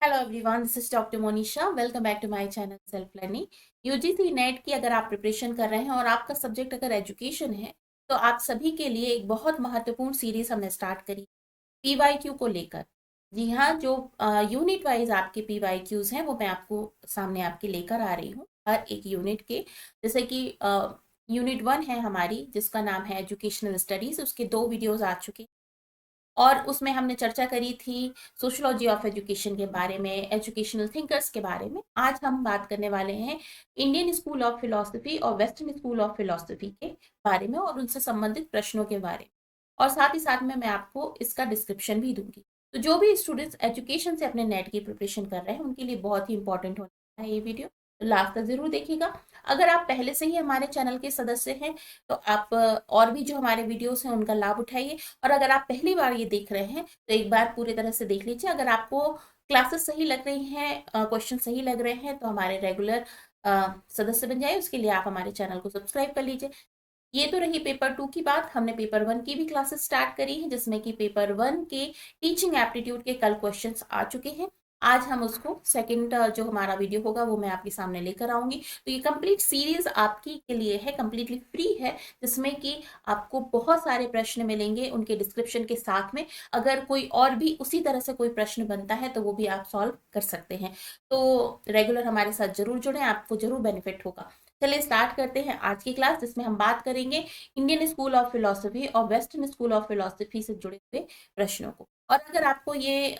Hello everyone, this is doctor Monisha. Welcome back to my channel self learning. UGC NET की अगर आप preparation कर रहे हैं और आपका सब्जेक्ट अगर एजुकेशन है, तो आप सभी के लिए एक बहुत महत्वपूर्ण सीरीज हमने स्टार्ट करी पीवाईक्यू को लेकर। जी हाँ, जो यूनिट वाइज आपके पीवाईक्यूज हैं वो मैं आपको सामने आपके लेकर आ रही हूँ हर एक यूनिट के। जैसे कि यूनिट 1 है हमारी, जिसका नाम है एजुकेशनल स्टडीज। उसके 2 वीडियोज आ चुके, और उसमें हमने चर्चा करी थी सोशियोलॉजी ऑफ एजुकेशन के बारे में, एजुकेशनल थिंकर्स के बारे में। आज हम बात करने वाले हैं इंडियन स्कूल ऑफ फिलोसफी और वेस्टर्न स्कूल ऑफ फिलोसफी के बारे में और उनसे संबंधित प्रश्नों के बारे में। और साथ ही साथ में मैं आपको इसका डिस्क्रिप्शन भी दूंगी। तो जो भी स्टूडेंट्स एजुकेशन से अपने नेट की प्रिपरेशन कर रहे हैं उनके लिए बहुत ही इंपॉर्टेंट होता है ये वीडियो। तो लास्ट तक जरूर देखिएगा। अगर आप पहले से ही हमारे चैनल के सदस्य हैं तो आप और भी जो हमारे वीडियोस हैं उनका लाभ उठाइए। और अगर आप पहली बार ये देख रहे हैं तो एक बार पूरी तरह से देख लीजिए। अगर आपको क्लासेस सही लग रही हैं, क्वेश्चन सही लग रहे हैं, तो हमारे रेगुलर सदस्य बन जाए। उसके लिए आप हमारे चैनल को सब्सक्राइब कर लीजिए। ये तो रही पेपर 2 की बात। हमने पेपर 1 की भी क्लासेस स्टार्ट करी है, जिसमें कि पेपर 1 के टीचिंग एप्टीट्यूड के कल क्वेश्चंस आ चुके हैं। आज हम उसको सेकंड जो हमारा वीडियो होगा वो मैं आपके सामने लेकर आऊंगी। तो ये कंप्लीट सीरीज आपकी के लिए है, कंप्लीटली फ्री है, जिसमें कि आपको बहुत सारे प्रश्न मिलेंगे उनके डिस्क्रिप्शन के साथ में। अगर कोई और भी उसी तरह से कोई प्रश्न बनता है तो वो भी आप सॉल्व कर सकते हैं। तो रेगुलर हमारे साथ जरूर जुड़े, आपको जरूर बेनिफिट होगा। चलिए स्टार्ट करते हैं आज की क्लास, जिसमें हम बात करेंगे इंडियन स्कूल ऑफ फिलोसफी और वेस्टर्न स्कूल ऑफ फिलोसफी से जुड़े हुए प्रश्नों को। और अगर आपको ये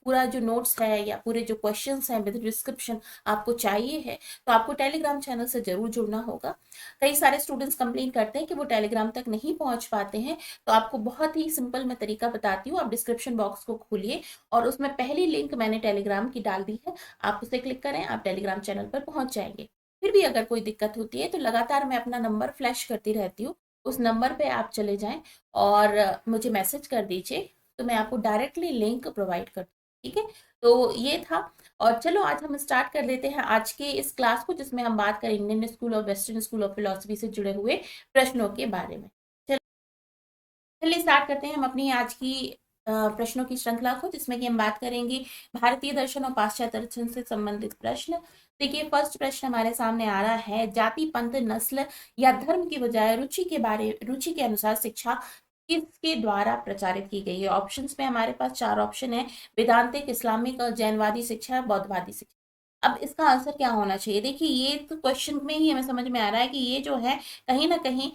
पूरा जो नोट्स है या पूरे जो क्वेश्चंस हैं विद डिस्क्रिप्शन आपको चाहिए है, तो आपको टेलीग्राम चैनल से जरूर जुड़ना होगा। कई सारे स्टूडेंट्स कंप्लेन करते हैं कि वो टेलीग्राम तक नहीं पहुंच पाते हैं। तो आपको बहुत ही सिंपल मैं तरीका बताती हूँ। आप डिस्क्रिप्शन बॉक्स को खोलिए और उसमें पहली लिंक मैंने टेलीग्राम की डाल दी है, आप उसे क्लिक करें, आप टेलीग्राम चैनल पर पहुंच जाएंगे। फिर भी अगर कोई दिक्कत होती है तो लगातार मैं अपना नंबर फ्लैश करती रहती हूँ। उस नंबर पे आप चले जाएं और मुझे मैसेज कर दीजिए, तो मैं आपको डायरेक्टली लिंक प्रोवाइड कर दूँ। ठीक है, तो ये था। और चलो आज हम स्टार्ट कर लेते हैं आज के इस क्लास को, जिसमें हम बात करें इंडियन स्कूल और वेस्टर्न स्कूल ऑफ फिलोसफी से जुड़े हुए प्रश्नों के बारे में। चलिए स्टार्ट करते हैं हम अपनी आज की प्रश्नों की श्रृंखला को, जिसमें कि हम बात करेंगे भारतीय दर्शन और पाश्चात्य दर्शन से संबंधित प्रश्न। देखिए, फर्स्ट प्रश्न हमारे सामने आ रहा है, जाति पंथ नस्ल या धर्म की बजाय रुचि के अनुसार शिक्षा किसके द्वारा प्रचारित की गई है। ऑप्शंस में हमारे पास 4 ऑप्शन है: वेदांतिक, इस्लामिक, जैनवादी शिक्षा, बौद्धवादी शिक्षा। अब इसका आंसर क्या होना चाहिए? देखिए, ये तो क्वेश्चन में ही हमें समझ में आ रहा है कि ये जो है कहीं ना कहीं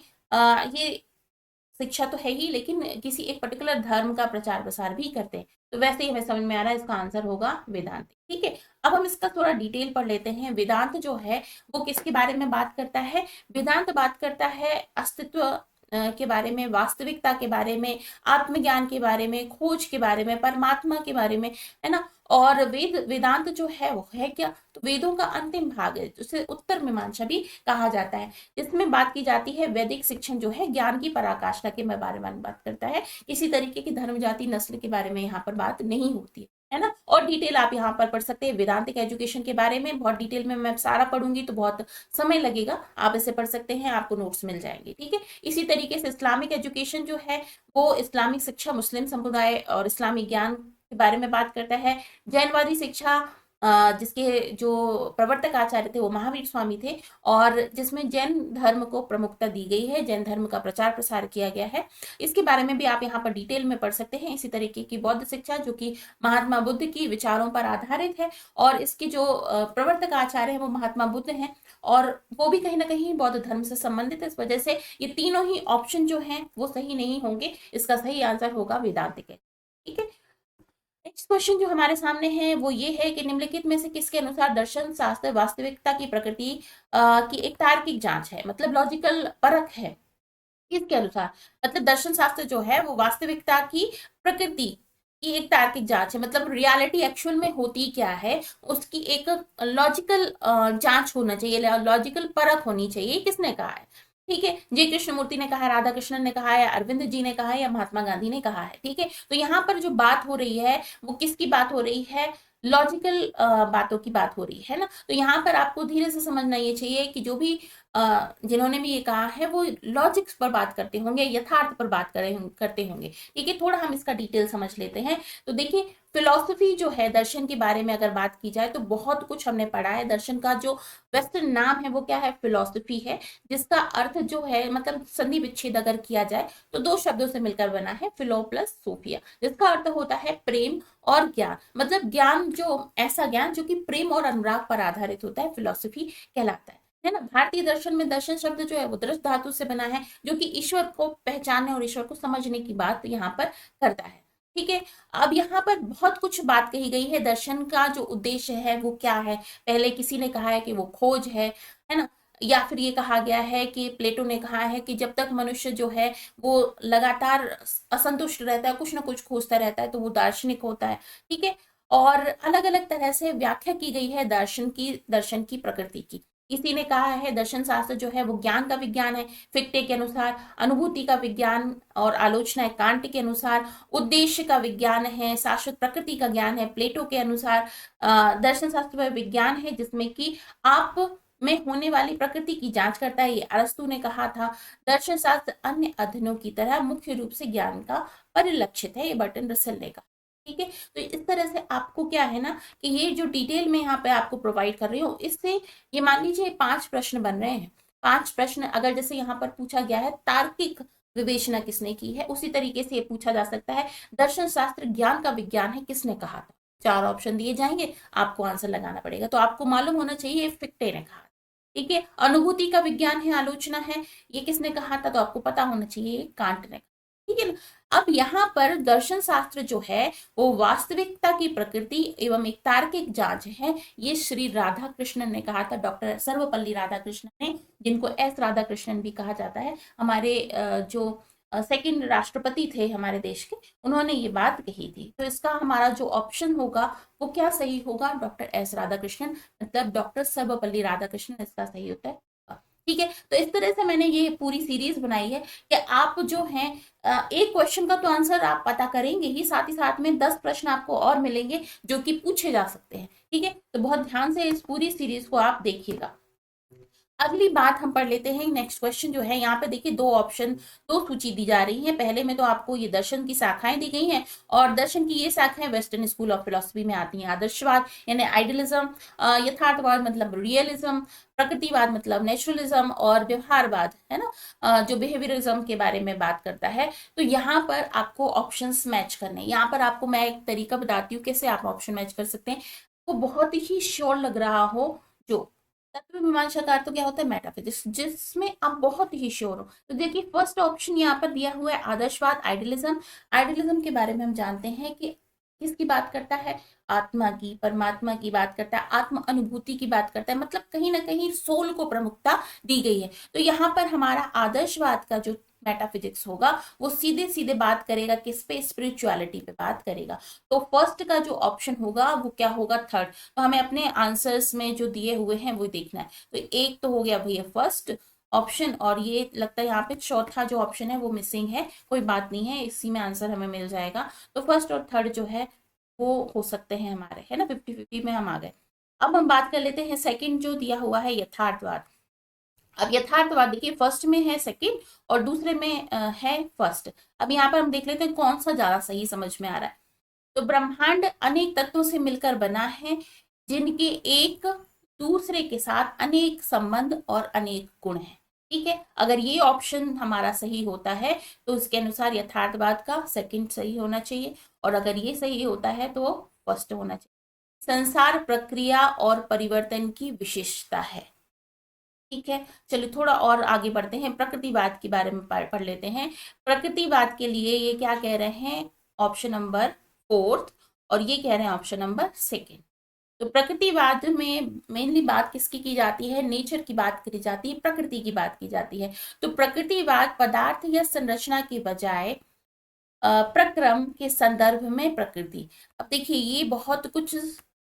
ये शिक्षा तो है ही, लेकिन किसी एक पर्टिकुलर धर्म का प्रचार प्रसार भी करते हैं। तो वैसे ही हमें समझ में आ रहा है इसका आंसर होगा वेदांत। ठीक है, अब हम इसका थोड़ा डिटेल पढ़ लेते हैं। वेदांत जो है वो किसके बारे में बात करता है? वेदांत बात करता है अस्तित्व के बारे में, वास्तविकता के बारे में, आत्मज्ञान के बारे में, खोज के बारे में, परमात्मा के बारे में, है ना। और वेदांत जो है वो है क्या? तो वेदों का अंतिम भाग है, जिसे उत्तर मीमांसा भी कहा जाता है। इसमें बात की जाती है वैदिक शिक्षण जो है ज्ञान की पराकाष्ठा के बारे में बात करता है। किसी तरीके की धर्म जाति नस्ल के बारे में यहाँ पर बात नहीं होती है ना। और डिटेल आप यहाँ पर पढ़ सकते हैं वेदांतिक एजुकेशन के बारे में। बहुत डिटेल में मैं सारा पढ़ूंगी तो बहुत समय लगेगा, आप इसे पढ़ सकते हैं, आपको नोट्स मिल जाएंगे। ठीक है, इसी तरीके से इस्लामिक एजुकेशन जो है वो इस्लामिक शिक्षा, मुस्लिम समुदाय और इस्लामिक ज्ञान के बारे में बात करता है। जैनवादी शिक्षा, जिसके जो प्रवर्तक आचार्य थे वो महावीर स्वामी थे, और जिसमें जैन धर्म को प्रमुखता दी गई है, जैन धर्म का प्रचार प्रसार किया गया है। इसके बारे में भी आप यहाँ पर डिटेल में पढ़ सकते हैं। इसी तरीके की बौद्ध शिक्षा जो कि महात्मा बुद्ध की विचारों पर आधारित है, और इसके जो प्रवर्तक आचार्य हैं वो महात्मा बुद्ध हैं, और वो भी कहीं ना कहीं बौद्ध धर्म से संबंधित है। इस वजह से ये तीनों ही ऑप्शन जो हैं वो सही नहीं होंगे। इसका सही आंसर होगा वेदांतिक है। ठीक है, नेक्स्ट क्वेश्चन जो हमारे सामने है वो ये है कि निम्नलिखित में से किसके अनुसार दर्शन शास्त्र वास्तविकता की प्रकृति की एक तार्किक जांच है, मतलब लॉजिकल परख है? किसके अनुसार? मतलब दर्शन शास्त्र जो है वो वास्तविकता की प्रकृति की एक तार्किक जांच है, मतलब रियलिटी एक्चुअल में होती क्या है उसकी एक लॉजिकल जांच होना चाहिए, लॉजिकल परख होनी चाहिए। किसने कहा है? ठीक है, जी कृष्णमूर्ति ने कहा है, राधा कृष्णन ने कहा है, अरविंद जी ने कहा है, या महात्मा गांधी ने कहा है। ठीक है, तो यहाँ पर जो बात हो रही है वो किसकी बात हो रही है? लॉजिकल बातों की बात हो रही है ना। तो यहाँ पर आपको धीरे से समझना ये चाहिए कि जो भी जिन्होंने भी ये कहा है वो लॉजिक्स पर बात करते होंगे, यथार्थ पर बात करते होंगे। ठीक है, थोड़ा हम इसका डिटेल समझ लेते हैं। तो देखिए, फिलॉसफी जो है, दर्शन के बारे में अगर बात की जाए तो बहुत कुछ हमने पढ़ा है। दर्शन का जो वेस्टर्न नाम है वो क्या है? फिलॉसफी है, जिसका अर्थ जो है, मतलब संधि विच्छेद अगर किया जाए तो दो शब्दों से मिलकर बना है, फिलो प्लस सोफिया, जिसका अर्थ होता है प्रेम और ज्ञान। मतलब ज्ञान, जो ऐसा ज्ञान जो कि प्रेम और अनुराग पर आधारित होता है, फिलॉसफी कहलाता है ना। भारतीय दर्शन में दर्शन शब्द जो है वो दृष्ट धातु से बना है, जो कि ईश्वर को पहचानने और ईश्वर को समझने की बात यहाँ पर करता है। ठीक है। अब यहाँ पर बहुत कुछ बात कही गई है। दर्शन का जो उद्देश्य है वो क्या है? पहले किसी ने कहा है कि वो खोज है ना। या फिर ये कहा गया है कि प्लेटो ने कहा है कि जब तक मनुष्य जो है वो लगातार असंतुष्ट रहता है, कुछ ना कुछ खोजता रहता है, तो वो दार्शनिक होता है। ठीक है। और अलग अलग तरह से व्याख्या की गई है दर्शन की प्रकृति की। किसी ने कहा है दर्शन शास्त्र जो है वो ज्ञान का विज्ञान है, फिक्टे के अनुसार अनुभूति का विज्ञान और आलोचना है, कांट के अनुसार उद्देश्य का विज्ञान है, शाश्वत प्रकृति का ज्ञान है, प्लेटो के अनुसार दर्शन शास्त्र वह विज्ञान है जिसमें कि आप में होने वाली प्रकृति की जांच करता है। ये अरस्तु ने कहा था। दर्शन शास्त्र अन्य अध्ययनों की तरह मुख्य रूप से ज्ञान का परिलक्षित है, ये बर्टन रसेल ने कहा। ठीक है। तो इस तरह से आपको क्या है ना, कि ये जो डिटेल में यहाँ पे आपको प्रोवाइड कर रही हूँ, इससे ये मान लीजिए 5 प्रश्न बन रहे हैं। 5 प्रश्न अगर जैसे यहाँ पर पूछा गया है तार्किक विवेचना किसने की है, उसी तरीके से ये पूछा जा सकता है दर्शन शास्त्र ज्ञान का विज्ञान है, किसने कहा था। 4 ऑप्शन दिए जाएंगे, आपको आंसर लगाना पड़ेगा। तो आपको मालूम होना चाहिए ये फिक्टे ने कहा। ठीक है। अनुभूति का विज्ञान है, आलोचना है, ये किसने कहा था? तो आपको पता होना चाहिए कांट ने। ठीक है ना। अब यहाँ पर दर्शन शास्त्र जो है वो वास्तविकता की प्रकृति एवं एक तार्किक जांच है, ये श्री राधा कृष्णन ने कहा था, डॉक्टर सर्वपल्ली राधाकृष्णन ने, जिनको एस राधाकृष्णन भी कहा जाता है। हमारे जो सेकंड राष्ट्रपति थे हमारे देश के, उन्होंने ये बात कही थी। तो इसका हमारा जो ऑप्शन होगा वो क्या सही होगा? डॉक्टर एस राधाकृष्णन, मतलब डॉक्टर सर्वपल्ली राधाकृष्णन इसका सही होता है। ठीक है। तो इस तरह से मैंने ये पूरी सीरीज बनाई है कि आप जो है एक क्वेश्चन का तो आंसर आप पता करेंगे ही, साथ ही साथ में 10 प्रश्न आपको और मिलेंगे जो कि पूछे जा सकते हैं। ठीक है। तो बहुत ध्यान से इस पूरी सीरीज को आप देखिएगा। अगली बात हम पढ़ लेते हैं। नेक्स्ट क्वेश्चन जो है, यहाँ पे देखिए दो ऑप्शन, दो सूची दी जा रही है। पहले में तो आपको ये दर्शन की शाखाएं दी गई हैं, और दर्शन की ये शाखाएं वेस्टर्न स्कूल ऑफ फिलोसफी में आती हैं। आदर्शवाद यानी आइडियलिज्म, यथार्थवाद मतलब रियलिज्म, प्रकृतिवाद मतलब नेचुरलिज्म, और व्यवहारवाद है ना, जो बिहेवियरिज्म के बारे में बात करता है। तो यहाँ पर आपको ऑप्शंस मैच करने, यहाँ पर आपको मैं एक तरीका बताती हूँ कैसे आप ऑप्शन मैच कर सकते हैं। वो बहुत ही श्योर लग रहा हो, जो तत्व मीमांसा का अर्थ तो क्या होता है? मेटाफिजिक्स, जिसमें आप बहुत ही श्योर हो। तो देखिए फर्स्ट ऑप्शन यहाँ पर दिया हुआ है आदर्शवाद, आइडियलिज्म। आइडियलिज्म के बारे में हम जानते हैं कि किसकी बात करता है? आत्मा की, परमात्मा की बात करता है, आत्म अनुभूति की बात करता है, मतलब कहीं ना कहीं सोल को प्रमुखता दी गई है। तो यहाँ पर हमारा आदर्शवाद का जो मेटाफिजिक्स होगा वो सीधे सीधे बात करेगा किस पे? स्पिरिचुअलिटी पे बात करेगा। तो फर्स्ट का जो ऑप्शन होगा वो क्या होगा? थर्ड। तो हमें अपने आंसर्स में जो दिए हुए हैं वो देखना है। तो एक तो हो गया भैया फर्स्ट ऑप्शन, और ये लगता है यहाँ पे चौथा जो ऑप्शन है वो मिसिंग है। कोई बात नहीं है, इसी में आंसर हमें मिल जाएगा। तो फर्स्ट और थर्ड जो है वो हो सकते हैं हमारे, है ना, 50-50 में हम आ गए। अब हम बात कर लेते हैं सेकंड जो दिया हुआ है यथार्थवाद। अब यथार्थवाद देखिए फर्स्ट में है सेकंड, और दूसरे में है फर्स्ट। अब यहाँ पर हम देख लेते हैं कौन सा ज्यादा सही समझ में आ रहा है। तो ब्रह्मांड अनेक तत्वों से मिलकर बना है, जिनके एक दूसरे के साथ अनेक संबंध और अनेक गुण हैं। ठीक है। अगर ये ऑप्शन हमारा सही होता है तो इसके अनुसार यथार्थवाद का सेकंड सही होना चाहिए, और अगर ये सही होता है तो फर्स्ट होना चाहिए। संसार प्रक्रिया और परिवर्तन की विशेषता है। ठीक है। चलिए थोड़ा और आगे बढ़ते हैं, प्रकृतिवाद के बारे में पढ़ लेते हैं। प्रकृतिवाद के लिए ये क्या कह रहे हैं? ऑप्शन नंबर फोर्थ, और ये कह रहे हैं ऑप्शन नंबर सेकेंड। तो प्रकृतिवाद में मेनली बात किसकी की जाती है? नेचर की बात करी जाती है, प्रकृति की बात की जाती है। तो प्रकृतिवाद पदार्थ या संरचना के बजाय प्रक्रम के संदर्भ में प्रकृति। अब देखिए ये बहुत कुछ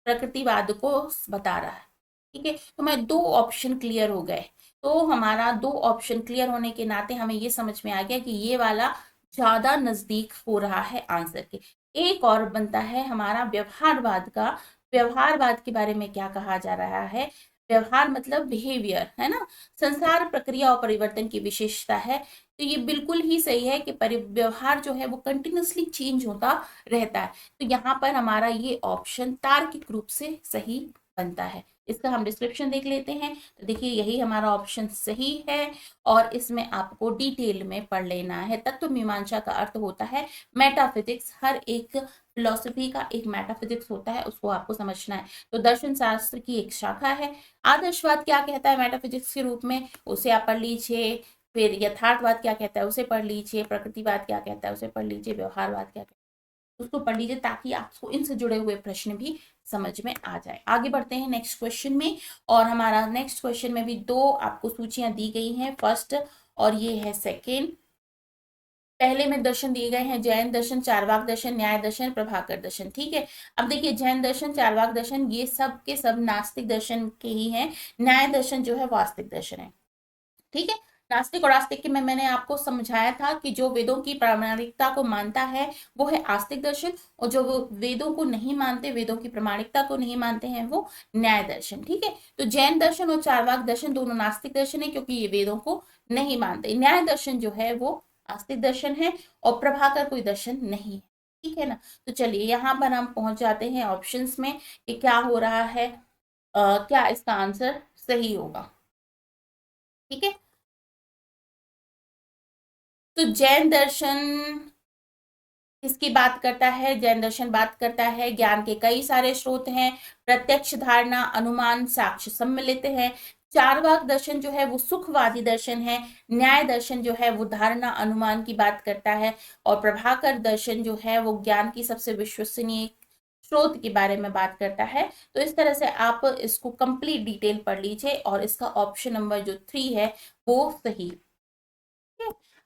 प्रकृतिवाद को बता रहा है। ठीक है। तो मैं दो ऑप्शन क्लियर हो गए। तो हमारा दो ऑप्शन क्लियर होने के नाते हमें ये समझ में आ गया कि ये वाला ज्यादा नजदीक हो रहा है आंसर के। एक और बनता है हमारा व्यवहारवाद का। व्यवहारवाद के बारे में क्या कहा जा रहा है? व्यवहार मतलब बिहेवियर है ना, संसार प्रक्रिया और परिवर्तन की विशेषता है। तो ये बिल्कुल ही सही है कि व्यवहार जो है वो कंटिन्यूसली चेंज होता रहता है। तो यहाँ पर हमारा ये ऑप्शन तार्किक रूप से सही बनता है। इसका हम डिस्क्रिप्शन देख लेते हैं। तो देखिए यही हमारा ऑप्शन सही है और इसमें आपको डिटेल में पढ़ लेना है। तत्व मीमांसा का अर्थ होता है मेटाफिजिक्स। हर एक फिलॉसफी का एक मेटाफिजिक्स होता है, उसको आपको समझना है। तो दर्शन शास्त्र की एक शाखा है। आदर्शवाद क्या कहता है मेटाफिजिक्स के रूप में, उसे आप पढ़ लीजिए। फिर यथार्थवाद क्या कहता है उसे पढ़ लीजिए। प्रकृतिवाद क्या कहता है उसे पढ़ लीजिए। व्यवहारवाद क्या कहता है उसको पढ़ लीजिए, ताकि आपको इनसे जुड़े हुए प्रश्न भी समझ में आ जाए। आगे बढ़ते हैं नेक्स्ट क्वेश्चन में। और हमारा नेक्स्ट क्वेश्चन में भी दो आपको सूचियां दी गई हैं, फर्स्ट और ये है सेकेंड। पहले में दर्शन दिए गए हैं जैन दर्शन, चारवाक दर्शन, न्याय दर्शन, प्रभाकर दर्शन। ठीक है, अब देखिए जैन दर्शन, चारवाक दर्शन ये सब के सब नास्तिक दर्शन के ही हैं। न्याय दर्शन जो है वास्तविक दर्शन है। ठीक है, नास्तिक और आस्तिक के में मैंने आपको समझाया था कि जो वेदों की प्रामाणिकता को मानता है वो है आस्तिक दर्शन, और जो वो वेदों को नहीं मानते, वेदों की प्रामाणिकता को नहीं मानते हैं, वो न्याय दर्शन। ठीक है, तो जैन दर्शन और चारवाक दर्शन दोनों नास्तिक दर्शन है, क्योंकि ये वेदों को नहीं मानते। न्याय दर्शन जो है वो आस्तिक दर्शन है, और प्रभाकर कोई दर्शन नहीं है। ठीक है ना। तो चलिए यहाँ पर हम पहुंच जाते हैं ऑप्शंस में कि क्या हो रहा है, क्या इसका आंसर सही होगा। ठीक है, तो जैन दर्शन किसकी बात करता है? जैन दर्शन बात करता है ज्ञान के कई सारे स्रोत हैं, प्रत्यक्ष धारणा, अनुमान, साक्ष्य सम्मिलित है। चारवाक दर्शन जो है वो सुखवादी दर्शन है। न्याय दर्शन जो है वो धारणा अनुमान की बात करता है। और प्रभाकर दर्शन जो है वो ज्ञान की सबसे विश्वसनीय स्रोत के बारे में बात करता है। तो इस तरह से आप इसको कंप्लीट डिटेल पढ़ लीजिए, और इसका ऑप्शन नंबर जो 3 है वो सही।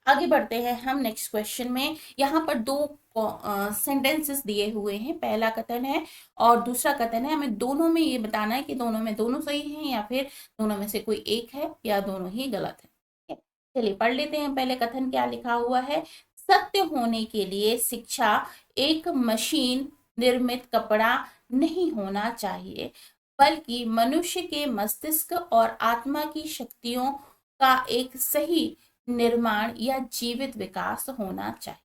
आगे बढ़ते हैं हम नेक्स्ट क्वेश्चन में। यहाँ पर दो सेंटेंसेस दिए हुए हैं, पहला कथन है और दूसरा कथन है। हमें दोनों में ये बताना है कि दोनों में दोनों सही हैं या फिर दोनों में से कोई एक है या दोनों ही गलत है। ठीक है, चलिए पढ़ लेते हैं। पहले कथन क्या लिखा हुआ है? सत्य होने के लिए शिक्षा एक मशीन निर्मित कपड़ा नहीं होना चाहिए, बल्कि मनुष्य के मस्तिष्क और आत्मा की शक्तियों का एक सही निर्माण या जीवित विकास होना चाहिए।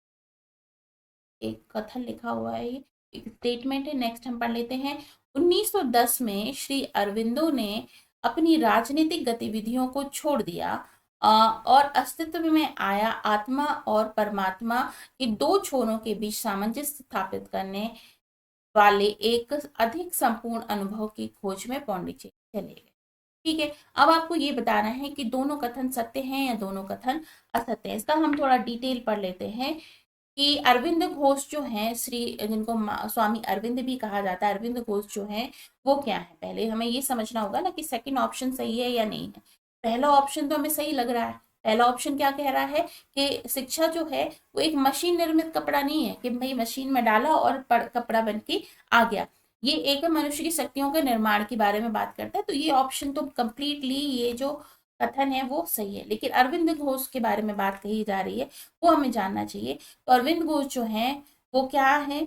एक कथन लिखा हुआ है, ये एक स्टेटमेंट है। नेक्स्ट हम पढ़ लेते हैं। 1910 में श्री अरविंदो ने अपनी राजनीतिक गतिविधियों को छोड़ दिया और अस्तित्व में आया आत्मा और परमात्मा के दो छोरों के बीच सामंजस्य स्थापित करने वाले एक अधिक संपूर्ण अनुभव की खोज में पौंडीचेरी चले गए। ठीक है, अब आपको ये बताना है कि दोनों कथन सत्य हैं या दोनों कथन असत्य हैं। इसका हम थोड़ा डिटेल पढ़ लेते हैं कि अरविंद घोष जो हैं, श्री जिनको स्वामी अरविंद भी कहा जाता है, अरविंद घोष जो हैं वो क्या है? पहले हमें ये समझना होगा ना कि सेकंड ऑप्शन सही है या नहीं है। पहला ऑप्शन तो हमें सही लग रहा है। पहला ऑप्शन क्या कह रहा है कि शिक्षा जो है वो एक मशीन निर्मित कपड़ा नहीं है कि भाई मशीन में डाला और कपड़ा बन के आ गया। ये एक मनुष्य की शक्तियों के निर्माण के बारे में बात करता है। तो ये ऑप्शन तो कंप्लीटली, ये जो कथन है वो सही है। लेकिन अरविंद घोष के बारे में बात कही जा रही है, वो हमें जानना चाहिए। तो अरविंद घोष जो है वो क्या है?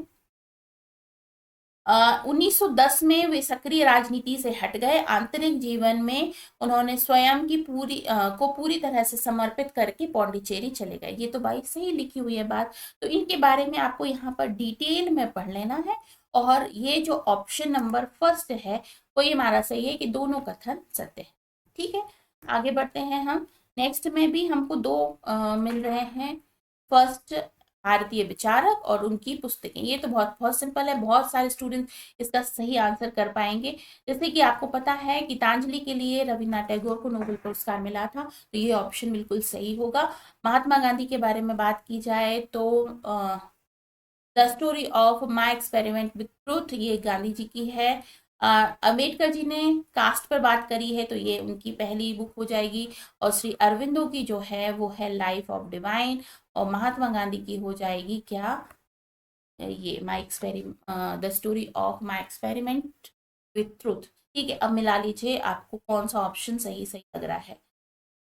1910 में वे सक्रिय राजनीति से हट गए। आंतरिक जीवन में उन्होंने स्वयं की को पूरी तरह से समर्पित करके पौंडीचेरी चले गए। ये तो भाई सही लिखी हुई है बात। तो इनके बारे में आपको यहाँ पर डिटेल में पढ़ लेना है। और ये जो ऑप्शन नंबर फर्स्ट है वो ये हमारा सही है कि दोनों कथन सत्य है। ठीक है, आगे बढ़ते हैं हम। नेक्स्ट में भी हमको दो मिल रहे हैं। फर्स्ट, भारतीय विचारक और उनकी पुस्तकें। ये तो बहुत बहुत सिंपल है, बहुत सारे स्टूडेंट इसका सही आंसर कर पाएंगे। जैसे कि आपको पता है गीतांजलि के लिए रविन्द्रनाथ टैगोर को नोबेल पुरस्कार मिला था, तो ये ऑप्शन बिल्कुल सही होगा। महात्मा गांधी के बारे में बात की जाए तो the story of my experiment with truth, ये गांधी जी की है। अम्बेडकर जी ने कास्ट पर बात करी है, तो ये उनकी पहली बुक हो जाएगी। और श्री अरविंदो की जो है वो है लाइफ ऑफ डिवाइन। और महात्मा गांधी की हो जाएगी क्या? ये my experiment, the story of my experiment with truth. ठीक है, अब मिला लीजिए आपको कौन सा ऑप्शन सही सही लग रहा है।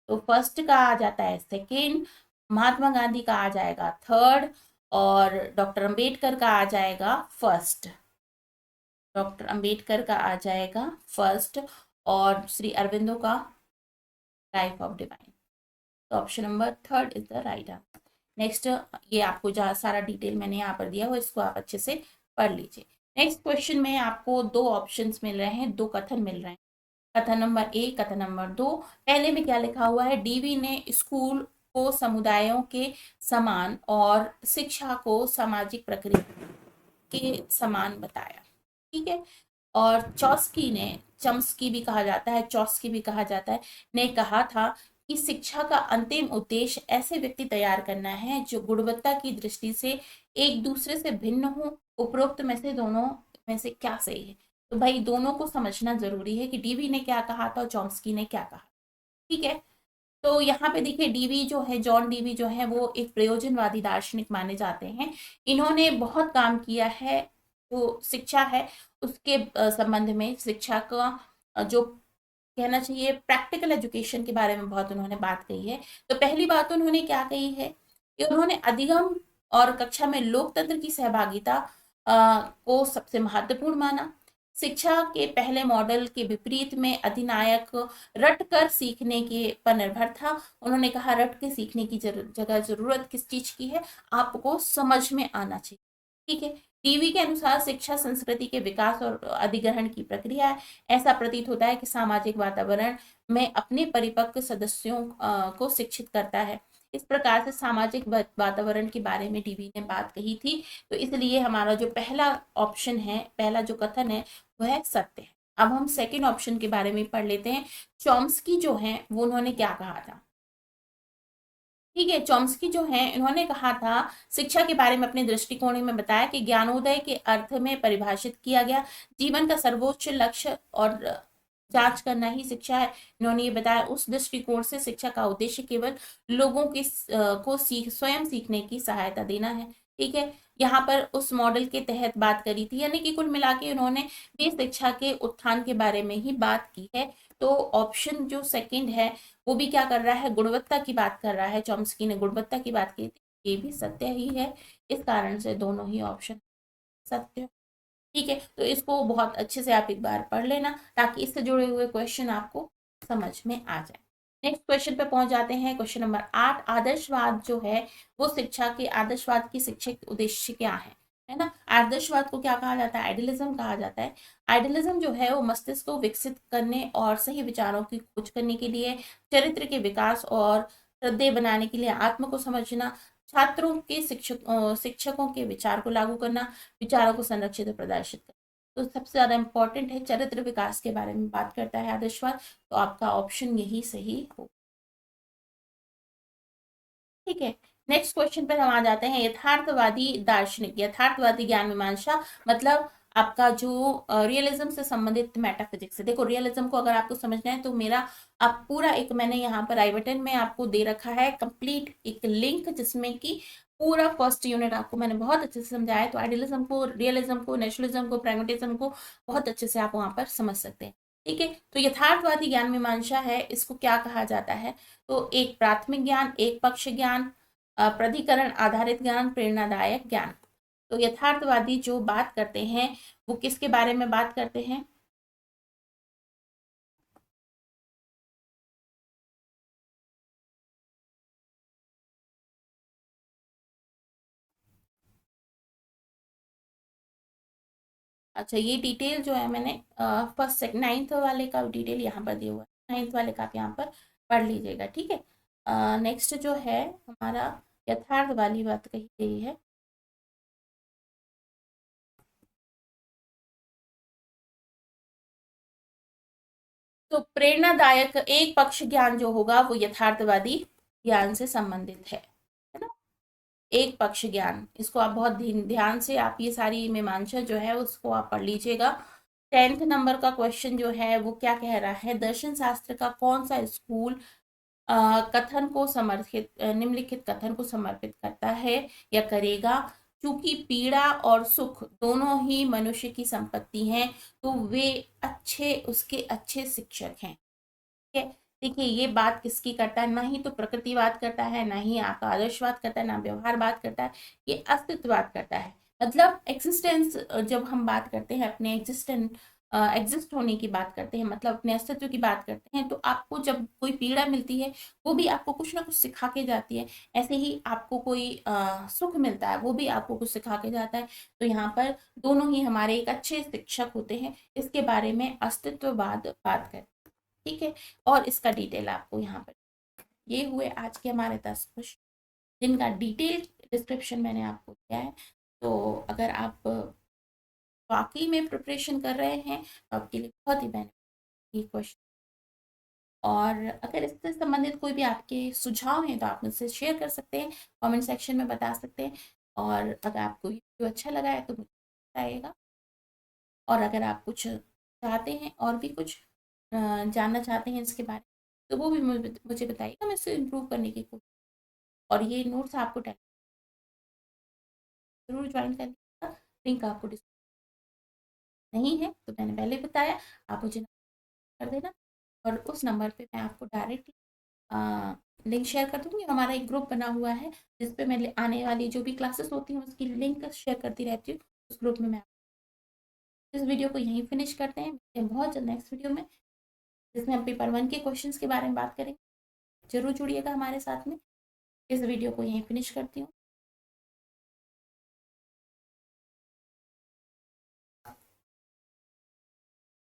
तो फर्स्ट का आ जाता है सेकेंड, महात्मा गांधी का आ जाएगा थर्ड, और डॉक्टर अंबेडकर का आ जाएगा फर्स्ट। डॉक्टर अंबेडकर का आ जाएगा फर्स्ट, और श्री अरविंदो का लाइफ ऑफ डिवाइन। तो option number third is the right answer. Next, ये आपको जहाँ सारा डिटेल मैंने यहाँ पर दिया हुआ, इसको आप अच्छे से पढ़ लीजिए। नेक्स्ट क्वेश्चन में आपको दो ऑप्शंस मिल रहे हैं, दो कथन मिल रहे हैं, कथन नंबर एक, कथन नंबर दो। पहले में क्या लिखा हुआ है, डीवी ने स्कूल को समुदायों के समान और शिक्षा को सामाजिक प्रक्रिया के समान बताया। ठीक है। और चॉम्स्की भी कहा जाता है, चॉस्की भी कहा जाता है, ने कहा था कि शिक्षा का अंतिम उद्देश्य ऐसे व्यक्ति तैयार करना है जो गुणवत्ता की दृष्टि से एक दूसरे से भिन्न हो। उपरोक्त में से दोनों में से क्या सही है? तो भाई दोनों को समझना जरूरी है कि डीवी ने क्या कहा था और चॉम्स्की ने क्या कहा। ठीक है। तो यहाँ पे देखिए, डीवी जो है, जॉन डीवी जो है, वो एक प्रयोजनवादी दार्शनिक माने जाते हैं। इन्होंने बहुत काम किया है जो शिक्षा है उसके संबंध में, शिक्षा का जो कहना चाहिए प्रैक्टिकल एजुकेशन के बारे में बहुत उन्होंने बात कही है। तो पहली बात उन्होंने क्या कही है कि उन्होंने अधिगम और कक्षा में लोकतंत्र की सहभागिता को सबसे महत्वपूर्ण माना। शिक्षा के पहले मॉडल के विपरीत में अधिनायक रट कर सीखने के पर निर्भर था। उन्होंने कहा रट के सीखने की जगह जरूरत किस चीज की है, आपको समझ में आना चाहिए। ठीक है। टीवी के अनुसार शिक्षा संस्कृति के विकास और अधिग्रहण की प्रक्रिया है। ऐसा प्रतीत होता है कि सामाजिक वातावरण में अपने परिपक्व सदस्यों को शिक्षित करता है। इस प्रकार से सामाजिक वातावरण के बारे में डीवी ने बात कही थी। तो इसलिए हमारा जो पहला ऑप्शन है, पहला जो कथन है, वह सत्य है। अब हम सेकंड ऑप्शन के बारे में पढ़ लेते हैं। चॉम्स्की जो है वो उन्होंने क्या कहा था। ठीक है। चॉम्स्की जो है, इन्होंने कहा था, शिक्षा के बारे में अपने दृष्टिकोण में बताया कि ज्ञानोदय के अर्थ में परिभाषित किया गया जीवन का सर्वोच्च लक्ष्य और जांच करना ही शिक्षा है। इन्होंने ये बताया उस दृष्टिकोण से शिक्षा का उद्देश्य केवल लोगों के को स्वयं सीखने की सहायता देना है। ठीक है। यहाँ पर उस मॉडल के तहत बात करी थी, यानी कि कुल मिला के उन्होंने भी शिक्षा के उत्थान के बारे में ही बात की है। तो ऑप्शन जो सेकंड है वो भी क्या कर रहा है, गुणवत्ता की बात कर रहा है। चॉम्स्की ने गुणवत्ता की बात की थी, ये भी सत्य ही है। इस कारण से दोनों ही ऑप्शन सत्य। ठीक है। तो इसको बहुत अच्छे से आप एक बार पढ़ लेना ताकि इससे जुड़े हुए क्वेश्चन आपको समझ में आ जाए। नेक्स्ट क्वेश्चन पे पहुंच जाते हैं। क्वेश्चन नंबर 8, आदर्शवाद जो है वो शिक्षा के, आदर्शवाद की शिक्षा के उद्देश्य क्या है ना। आदर्शवाद को क्या कहा जाता है, आइडियलिज्म कहा जाता है। आइडियलिज्म जो है वो मस्तिष्क को विकसित करने और सही विचारों की खोज करने के लिए, चरित्र के विकास और श्रद्धेय बनाने के लिए, आत्म को समझना, छात्रों के शिक्षकों के विचार को लागू करना, विचारों को संरक्षित और प्रदर्शित करना। तो सबसे ज्यादा इंपॉर्टेंट है, चरित्र विकास के बारे में बात करता है आदर्शवाद। तो आपका ऑप्शन यही सही हो। ठीक है। नेक्स्ट क्वेश्चन पर हम आ जाते हैं। यथार्थवादी दार्शनिक, यथार्थवादी ज्ञान मीमांसा मतलब आपका जो रियलिज्म से संबंधित मेटाफिजिक्स है। देखो, रियलिज्म को अगर आपको समझना है तो मेरा आप पूरा एक मैंने यहाँ पर आई बटन में आपको दे रखा है कंप्लीट एक लिंक, जिसमें कि पूरा फर्स्ट यूनिट आपको मैंने बहुत अच्छे से समझाया है। तो आइडियलिज्म को, रियलिज्म को, नेचुरलिज्म को, प्रैग्मेटिज्म को बहुत अच्छे से आप वहां पर समझ सकते हैं। ठीक है। तो यथार्थवादी ज्ञान मीमांसा है, इसको क्या कहा जाता है, तो एक प्राथमिक ज्ञान, एक पक्ष ज्ञान, प्राधिकरण आधारित ज्ञान, प्रेरणादायक ज्ञान। तो यथार्थवादी जो बात करते हैं वो किसके बारे में बात करते हैं, अच्छा ये डिटेल जो है मैंने फर्स्ट सेकंड नाइन्थ वाले का डिटेल यहाँ पर दिया हुआ है, नाइन्थ वाले का आप यहाँ पर पढ़ लीजिएगा। ठीक है। नेक्स्ट जो है हमारा यथार्थ वाली बात कही गई है। तो प्रेरणादायक एक पक्ष ज्ञान जो होगा वो यथार्थवादी ज्ञान से संबंधित है ना। एक पक्ष ज्ञान, इसको आप बहुत ध्यान से आप ये सारी मीमांसा जो है उसको आप पढ़ लीजिएगा। 10th नंबर का क्वेश्चन जो है वो क्या कह रहा है, दर्शन शास्त्र का कौन सा स्कूल कथन को समर्थित, निम्नलिखित कथन को समर्पित करता है या करेगा, क्योंकि पीड़ा और सुख दोनों ही मनुष्य की संपत्ति हैं तो वे अच्छे, उसके अच्छे शिक्षक हैं। ठीक है। देखिए, ये बात किसकी करता है, ना ही तो प्रकृतिवाद करता है, ना ही आपका आदर्शवाद करता है, ना व्यवहारवाद करता है, ये अस्तित्ववाद करता है। मतलब एक्सिस्टेंस, जब हम बात करते हैं अपने एग्जिस्टेंट एग्जिस्ट होने की बात करते हैं, मतलब अपने अस्तित्व की बात करते हैं, तो आपको जब कोई पीड़ा मिलती है वो भी आपको कुछ ना कुछ सिखा के जाती है। ऐसे ही आपको कोई सुख मिलता है वो भी आपको कुछ सिखा के जाता है। तो यहाँ पर दोनों ही हमारे एक अच्छे शिक्षक होते हैं। इसके बारे में अस्तित्ववाद बात करें, ठीक है, और इसका डिटेल आपको यहाँ पर। ये हुए आज के हमारे 10 क्वेश्चन जिनका डिटेल डिस्क्रिप्शन मैंने आपको दिया है। तो अगर आप वाकई में प्रिपरेशन कर रहे हैं तो आपके लिए बहुत ही बेनिफिट ये क्वेश्चन। और अगर इससे संबंधित कोई भी आपके सुझाव हैं तो आप मुझसे शेयर कर सकते हैं, कमेंट सेक्शन में बता सकते हैं। और अगर आपको ये वीडियो अच्छा लगा है तो मुझे बताइएगा। और अगर आप कुछ चाहते हैं और भी कुछ जानना चाहते हैं इसके बारे में तो वो भी मुझे बताइएगा, मैं इसे इम्प्रूव करने की कोशिश। और ये नोट्स आपको जरूर ज्वाइन करने का लिंक आपको नहीं है तो मैंने पहले बताया, आप मुझे कर देना और उस नंबर पे मैं आपको डायरेक्ट लिंक शेयर कर दूंगी। हमारा एक ग्रुप बना हुआ है जिस पे मैं आने वाली जो भी क्लासेस होती हैं उसकी लिंक शेयर करती रहती हूँ। उस ग्रुप में मैं इस वीडियो को यहीं फिनिश करते हैं, मिलते हैं बहुत जल्द नेक्स्ट वीडियो में जिसमें हम पेपर 1 के क्वेश्चंस के बारे में बात करेंगे। जरूर जुड़िएगा हमारे साथ में। इस वीडियो को यहीं फिनिश करती हूँ।